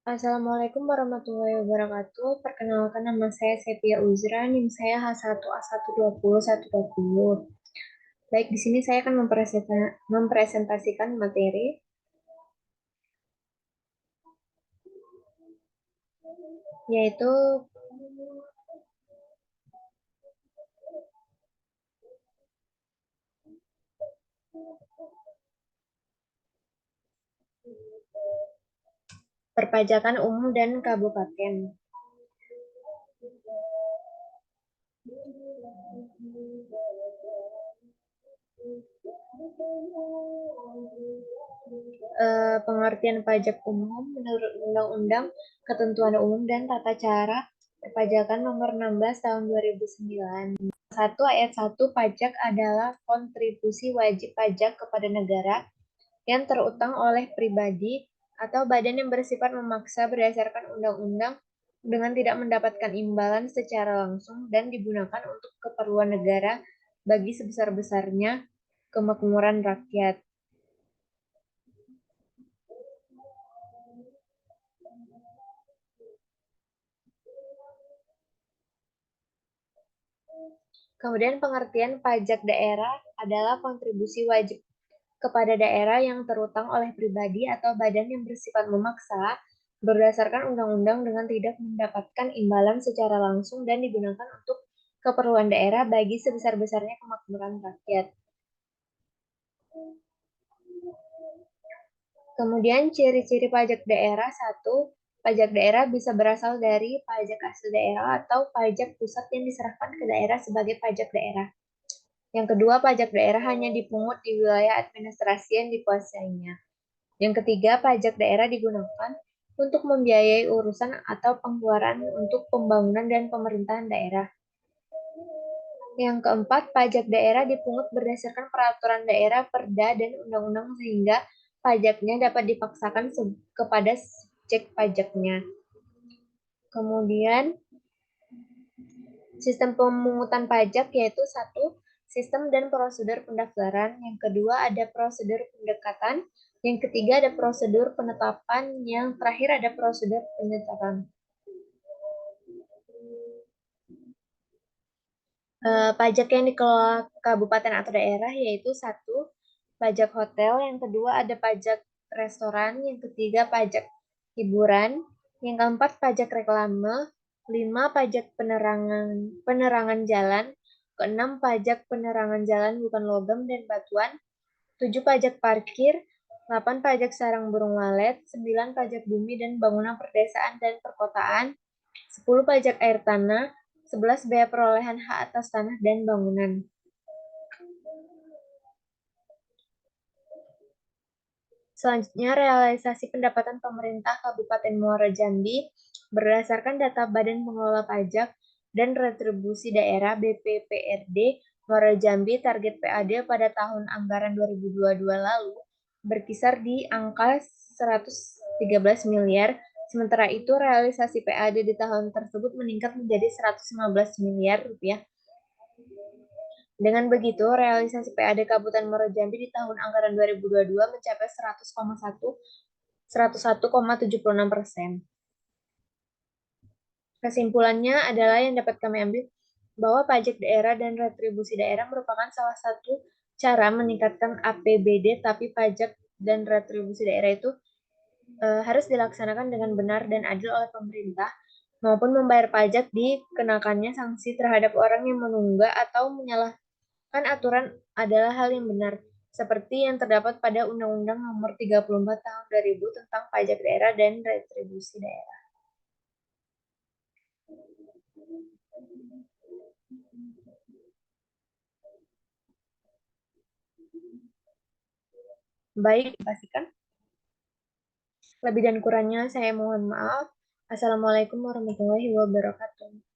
Assalamualaikum warahmatullahi wabarakatuh. Perkenalkan nama saya Sepia Uzra, NIM saya H1A120 120. Baik, di sini saya akan mempresentasikan materi, yaitu perpajakan umum dan kabupaten. Pengertian pajak umum menurut Undang-Undang Ketentuan Umum dan Tata Cara Perpajakan Nomor 16 Tahun 2009. 1 Ayat 1 pajak adalah kontribusi wajib pajak kepada negara yang terutang oleh pribadi atau badan yang bersifat memaksa berdasarkan undang-undang dengan tidak mendapatkan imbalan secara langsung dan digunakan untuk keperluan negara bagi sebesar-besarnya kemakmuran rakyat. Kemudian pengertian pajak daerah adalah kontribusi wajib kepada daerah yang terutang oleh pribadi atau badan yang bersifat memaksa berdasarkan undang-undang dengan tidak mendapatkan imbalan secara langsung dan digunakan untuk keperluan daerah bagi sebesar-besarnya kemakmuran rakyat. Kemudian ciri-ciri pajak daerah. 1. Pajak daerah bisa berasal dari pajak asal daerah atau pajak pusat yang diserahkan ke daerah sebagai pajak daerah. Yang kedua, pajak daerah hanya dipungut di wilayah administrasi yang dikuasainya. Yang ketiga, pajak daerah digunakan untuk membiayai urusan atau pengeluaran untuk pembangunan dan pemerintahan daerah. Yang keempat, pajak daerah dipungut berdasarkan peraturan daerah, perda, dan undang-undang sehingga pajaknya dapat dipaksakan kepada subjek pajaknya. Kemudian, sistem pemungutan pajak yaitu 1. Sistem dan prosedur pendaftaran. Yang kedua, ada prosedur pendekatan. Yang ketiga, ada prosedur penetapan. Yang terakhir, ada prosedur penetapan. Pajak yang dikelola kabupaten atau daerah yaitu 1. Pajak hotel. Yang kedua, ada pajak restoran. Yang ketiga, pajak hiburan. Yang keempat, pajak reklame. 5. Pajak penerangan jalan. Keenam, pajak penerangan jalan bukan logam dan batuan. 7. Pajak parkir. 8. Pajak sarang burung walet. 9. Pajak bumi dan bangunan perdesaan dan perkotaan. 10. Pajak air tanah. 11. Bea perolehan hak atas tanah dan bangunan. Selanjutnya, realisasi pendapatan pemerintah Kabupaten Muara Jambi berdasarkan data Badan Pengelola Pajak dan Retribusi Daerah BPPRD Muara Jambi, target PAD pada tahun anggaran 2022 lalu berkisar di angka 113 miliar. Sementara itu, realisasi PAD di tahun tersebut meningkat menjadi 115 miliar rupiah. Dengan begitu, realisasi PAD Kabupaten Muara Jambi di tahun anggaran 2022 mencapai 101,76%. Kesimpulannya adalah yang dapat kami ambil bahwa pajak daerah dan retribusi daerah merupakan salah satu cara meningkatkan APBD, tapi pajak dan retribusi daerah itu harus dilaksanakan dengan benar dan adil oleh pemerintah, maupun membayar pajak dikenakannya sanksi terhadap orang yang menunggak atau menyalahkan aturan adalah hal yang benar, seperti yang terdapat pada Undang-Undang Nomor 34 Tahun 2000 tentang Pajak Daerah dan Retribusi Daerah. Baik, pastikan. Lebih dan kurangnya saya mohon maaf. Assalamualaikum warahmatullahi wabarakatuh.